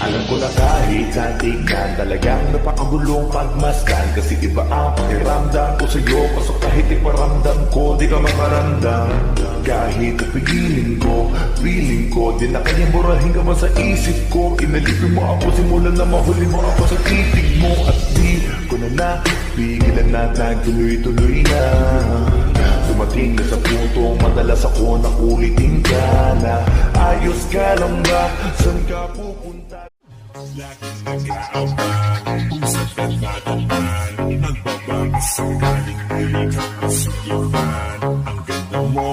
Alam ko na kahit sa tingnan talagang napakagulong pagmasdan. Kasi iba ang pakiramdam ko sa'yo. Kaso kahit iparamdam ko, di ka makaramdam. Kahit pipigilin ko, feeling ko, di na kanyang burahin ka man sa isip ko. Inalipin mo ako, simulan na mahuli mo ako sa titig mo. At di ko na napigilan na tuloy-tuloy na. Dumating na sa puntong madalas ako nakulitin ka na. Ayos ka lang ba? Saan ka pupunta? Laging nag-aaban, usap at natapan. Nagbabago sa galing, hindi ka masulipan. Ang ganda mo,